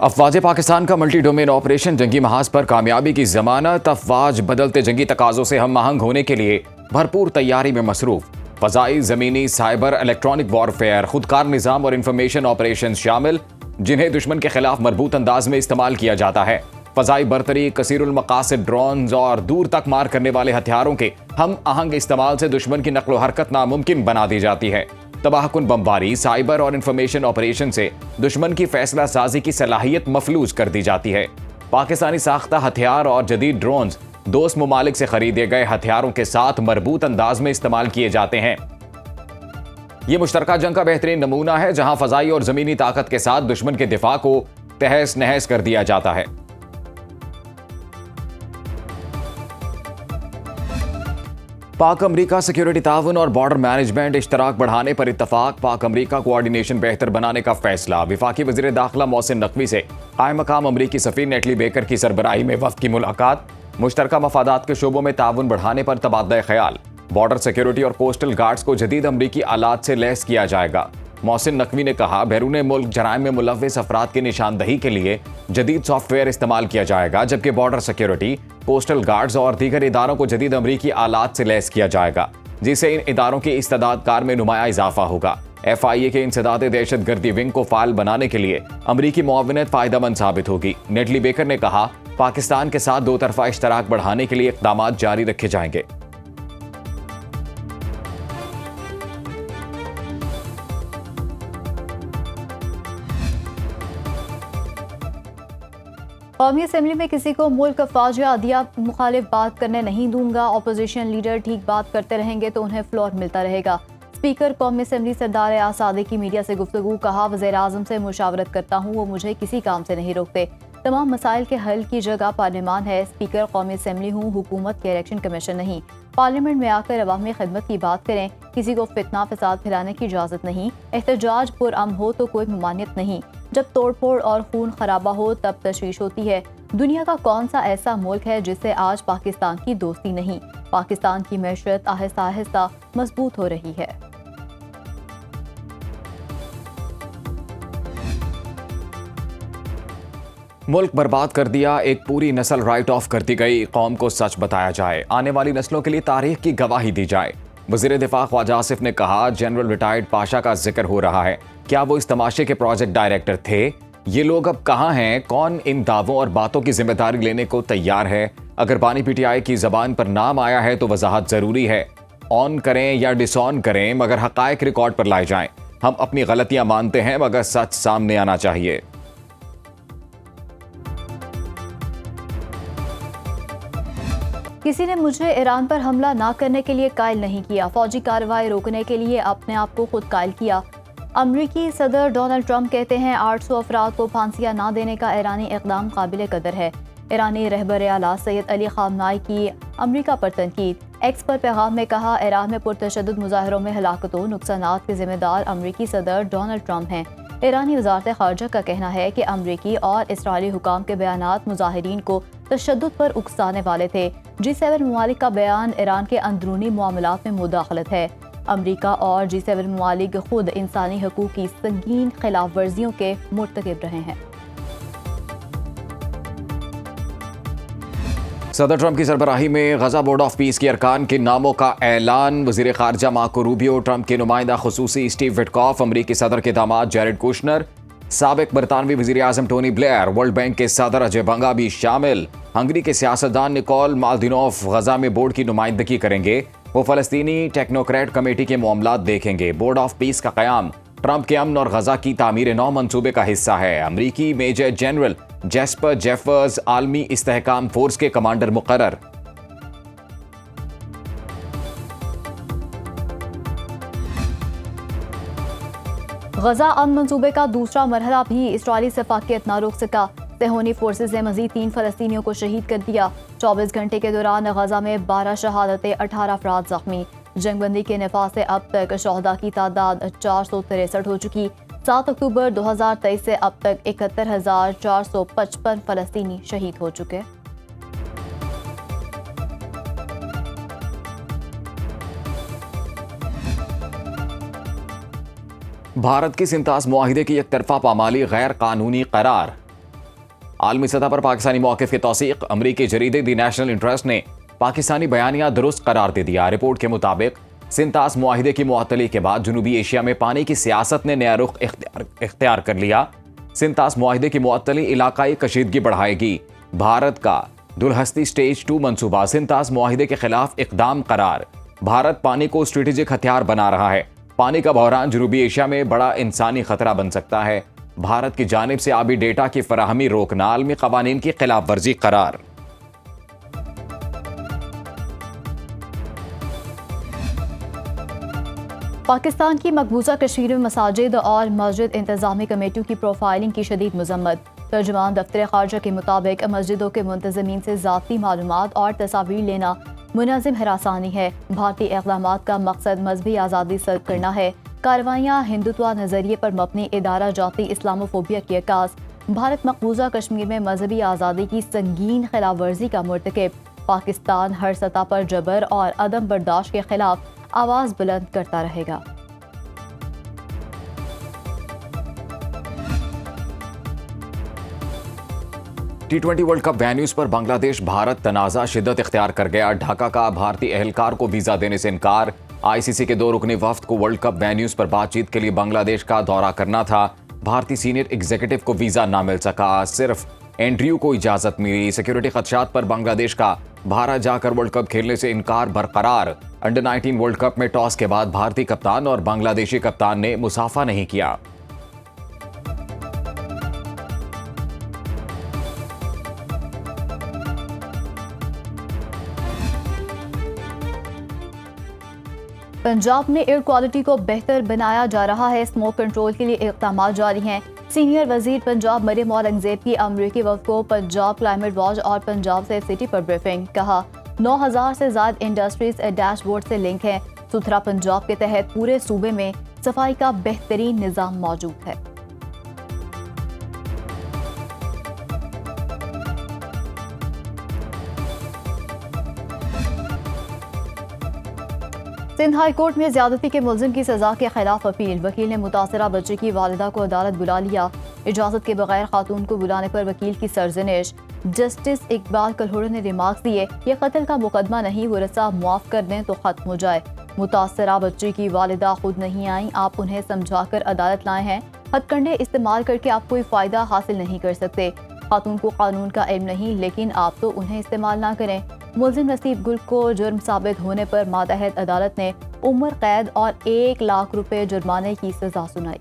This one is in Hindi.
अफवाज पाकिस्तान का मल्टी डोमेन ऑपरेशन जंगी महाज पर कामयाबी की जमानत। अफवाज बदलते जंगी तकाजों से हम आहंग होने के लिए भरपूर तैयारी में मसरूफ। फजाई, जमीनी, साइबर, इलेक्ट्रॉनिक वॉरफेयर, खुदकार निज़ाम और इंफॉर्मेशन ऑपरेशन शामिल, जिन्हें दुश्मन के खिलाफ मरबूत अंदाज में इस्तेमाल किया जाता है। फजाई बरतरी, कसीरुल मकासिद ड्रोन्स और दूर तक मार करने वाले हथियारों के हम आहंग इस्तेमाल से दुश्मन की नकलो हरकत नामुमकिन बना दी जाती है। तबाहकुन बमबारी, साइबर और इंफॉर्मेशन ऑपरेशन से दुश्मन की फैसला साजी की सलाहियत मफलूज कर दी जाती है। पाकिस्तानी साख्ता हथियार और जदीद ड्रोन्स दोस्त मुमालिक से खरीदे गए हथियारों के साथ मरबूत अंदाज में इस्तेमाल किए जाते हैं। यह मुश्तरका जंग का बेहतरीन नमूना है, जहां फजाई और जमीनी ताकत के साथ दुश्मन के दिफा को तहस नहस कर दिया जाता है। पाक अमरीका सिक्योरिटी ताउन और बॉर्डर मैनेजमेंट इश्तराक बढ़ाने पर इत्तफाक। पाक अमरीका कोऑर्डिनेशन बेहतर बनाने का फैसला। वफाकी वज़ीर दाखिला मोहसिन नकवी से कायम मकाम अमरीकी सफ़ीर नेटली बेकर की सरबराही में वफ़द की मुलाकात। मुश्तरका मफादात के शोबों में ताउन बढ़ाने पर तबादला ख्याल। बॉर्डर सिक्योरिटी और कोस्टल गार्ड्स को जदीद अमरीकी आलात से लैस किया जाएगा। मोहसिन नकवी ने कहा, बैरून मुल्क जराइम में मुलव्विस अफराद की निशानदही के लिए जदीद सॉफ्टवेयर इस्तेमाल किया जाएगा, जबकि बॉर्डर सिक्योरिटी, कोस्टल गार्ड्स और दीगर इदारों को जदीद अमरीकी आलात से लैस किया जाएगा, जिससे इन इदारों की इस्तेदाद कार में नुमाया इजाफा होगा। FIA के इंसदाद दहशतगर्दी विंग को फाल बनाने के लिए अमरीकी मुआवनत फायदेमंद साबित होगी। नेटली बेकर ने कहा, पाकिस्तान के साथ दो तरफा इश्तराक बढ़ाने के लिए इक़दाम जारी रखे जाएंगे। कौमी असम्बली में किसी को मुल्क अफवाज या अदिया मुखालिफ बात करने नहीं दूंगा। अपोजिशन लीडर ठीक बात करते रहेंगे तो उन्हें फ्लोर मिलता रहेगा। स्पीकर कौमी असम्बली सरदार आसादी की मीडिया से गुफ्तगू। कहा, वज़ीर आज़म से मुशावरत करता हूँ, वो मुझे किसी काम से नहीं रोकते। तमाम मसाइल के हल की जगह पार्लियामान है। स्पीकर कौमी असम्बली हूँ, हुकूमत के इलेक्शन कमीशन नहीं। पार्लियामेंट में आकर अवामी खिदमत की बात करें। किसी को फितना फसाद फैलाने की इजाज़त नहीं। एहतजाज पुरअमन हो तो कोई ममानियत नहीं। जब तोड़फोड़ और खून खराबा हो तब तशवीश होती है। दुनिया का कौन सा ऐसा मुल्क है जिससे आज पाकिस्तान की दोस्ती नहीं। पाकिस्तान की मैशत आहिस्ता आहिस्ता मजबूत हो रही है। मुल्क बर्बाद कर दिया, एक पूरी नस्ल राइट ऑफ कर दी गई। कौम को सच बताया जाए, आने वाली नस्लों के लिए तारीख की गवाही दी जाए। वज़ीर दिफा ख्वाजा आसिफ ने कहा, जनरल रिटायर्ड पाशा का जिक्र हो रहा है। क्या वो इस तमाशे के प्रोजेक्ट डायरेक्टर थे? ये लोग अब कहाँ हैं? कौन इन दावों और बातों की जिम्मेदारी लेने को तैयार है? अगर बानी PTI की जबान पर नाम आया है तो वजाहत जरूरी है। ऑन करें या डिसऑन करें, मगर हकायक रिकॉर्ड पर लाए जाएं। हम अपनी गलतियां मानते हैं, मगर सच सामने आना चाहिए। किसी ने मुझे ईरान पर हमला ना करने के लिए कायल नहीं किया। फौजी कार्रवाई रोकने के लिए अपने आप को खुद कायल किया। अमरीकी सदर डोनाल्ड ट्रंप कहते हैं 800 अफराद को फांसियां ना देने का ईरानी इक़दाम काबिल कदर है। ईरानी रहबर आला सैयद अली ख़ामनाई की अमरीका पर तनकीद। एक्स पर पैगाम में कहा, ईरान में पुरतशद्दुद मुजाहरों में हलाकतों नुकसानात के जिम्मेदार अमरीकी सदर डोनाल्ड ट्रंप हैं। ईरानी वज़ारत ख़ारजा का कहना है कि अमरीकी और इसराइली हुकाम के बयानात मुजाहिरीन को तशद्दुद पर उकसाने वाले थे। G7 ममालिक का बयान ईरान के अंदरूनी मामलात में मुदाखलत है। अमरीका और G7 ममालिक खुद इंसानी हकूक़ की संगीन खिलाफ वर्जियों के मुर्तकिब रहे हैं। सदर ट्रंप की सरबराही में गजा बोर्ड ऑफ पीस के अरकान के नामों का ऐलान। वज़ीर ख़ारजा मार्को रूबियो, ट्रंप के नुमाइंदा खुसूसी स्टीव विटकॉफ, अमरीकी सदर के दामाद जैरेड कुशनर, साबिक बरतानवी वज़ीर आज़म टोनी ब्लेयर, वर्ल्ड बैंक के सदर अजय बंगा भी शामिल। हंगरी के सियासतदान निकोल माल्दिनोफ गजा में बोर्ड की नुमाइंदगी करेंगे। वो फ़लस्तीनी टेक्नोक्रेट कमेटी के मामलात देखेंगे। बोर्ड ऑफ पीस का क़याम ट्रंप के अमन और गजा की तामीर नौ मंसूबे का हिस्सा है। अमरीकी मेजर जनरल जेस्पर जेफर्स आलमी इस्तेहकाम फोर्स के कमांडर मुकर्रर। गजा अमन मंसूबे का दूसरा मरहला भी इसराइली सफाकियत न रोक सका। सेहोनी फोर्सेज ने मजीद 3 फ़लस्तीनियों को शहीद कर दिया। 24 घंटे के दौरान गजा में 12 शहादतें, 18 अफराद जख्मी। जंगबंदी के नफाज से अब तक शहदा की तादाद 463 हो चुकी। 7 अक्टूबर 2023 से अब तक 71,455 फ़लस्तीनी शहीद हो चुके। भारत के सिंतास मुआहिदे की एक तरफा पामाली गैर कानूनी करार। आलमी सतह पर पाकिस्तानी मौक़िफ़ की तौसीक़। अमरीकी जरीदे दी नेशनल इंटरेस्ट ने पाकिस्तानी बयानिया दुरुस्त करार दे दिया। रिपोर्ट के मुताबिक सिंतास मुआहिदे की मुअत्तली के बाद जनूबी एशिया में पानी की सियासत ने नया रुख इख्तियार कर लिया। सिंतास मुआहिदे की मुअत्तली इलाकाई कशीदगी बढ़ाएगी। भारत का दुलहस्ती स्टेज 2 मंसूबा। सिंतास मुआहिदे के खिलाफ इकदाम करार। भारत पानी को स्ट्रेटेजिक हथियार बना रहा है। पानी का बहरान जनूबी एशिया में बड़ा इंसानी खतरा बन सकता है। भारत की जानिब से आबी डेटा की फराहमी रोकना आलमी कवानीन की खिलाफ वर्जी करार। पाकिस्तान की मकबूजा कश्मीर में मसाजिद और मस्जिद इंतजामी कमेटियों की प्रोफाइलिंग की शदीद मजम्मत। तर्जुमान दफ्तर खारजा के मुताबिक मस्जिदों के मुंतजमीन से ज़ाती मालूमात और तस्वीर लेना मुनाजिम हरासानी है। भारतीय इक़दामात का मकसद मजहबी आज़ादी सर्व करना है। कार्रवाइयाँ हिंदुत्व नज़रिए पर मबनी इदारा जाती इस्लामोफोबिया की अक्कास। भारत मकबूजा कश्मीर में मजहबी आज़ादी की संगीन खिलाफ वर्जी का मुर्तकिब। पाकिस्तान हर सतह पर जबर और अदम बर्दाश्त के खिलाफ आवाज़ बुलंद करता रहेगा। T20 वर्ल्ड कप वेन्यूज पर बांग्लादेश भारत तनाज़ा शिद्दत इख्तियार कर गया। ढाका का भारतीय एहलकार को वीज़ा देने से इनकार। ICC के 2 रुकनी वफ्द को वर्ल्ड कप वेन्यूज पर बातचीत के लिए बांग्लादेश का दौरा करना था। भारतीय सीनियर एग्जीक्यूटिव को वीज़ा ना मिल सका, सिर्फ एंड्रयू को इजाज़त मिली। सिक्योरिटी खदशात पर बांग्लादेश का भारत जाकर वर्ल्ड कप खेलने से इनकार बरकरार। अंडर 19 वर्ल्ड कप में टॉस के बाद भारतीय कप्तान और बांग्लादेशी कप्तान ने मुसाफा नहीं किया। पंजाब में एयर क्वालिटी को बेहतर बनाया जा रहा है। स्मोक कंट्रोल के लिए इक़दाम जारी हैं। सीनियर वजीर पंजाब मरियम औरंगजेब की अमरीकी वफ़द को पंजाब क्लाइमेट वॉच और पंजाब सेफ सिटी पर ब्रीफिंग। कहा 9000 से ज़्यादा इंडस्ट्रीज डैशबोर्ड से लिंक हैं। सुथरा पंजाब के तहत पूरे सूबे में सफाई का बेहतरीन निज़ाम मौजूद है। सिंध हाई कोर्ट में ज्यादती के मुलजिम की सजा के खिलाफ अपील। वकील ने मुतासरा बच्चे की वालिदा को अदालत बुला लिया। इजाजत के बगैर खातून को बुलाने पर वकील की सरजनिश। जस्टिस इकबाल कल्होड़ ने रिमार्क दिए, ये कत्ल का मुकदमा नहीं, वरसा मुआफ कर दें तो खत्म हो जाए। मुतासरा बच्चे की वालिदा खुद नहीं आई, आप उन्हें समझाकर अदालत लाए हैं। हथकंडे इस्तेमाल करके आप कोई फायदा हासिल नहीं कर सकते। खातून को कानून का इल्म नहीं, लेकिन आप तो उन्हें इस्तेमाल ना करें। मुलजिम नसीब गुल को जुर्म साबित होने पर मातहत अदालत ने उम्र कैद और 1 लाख रुपए जुर्माने की सजा सुनाई।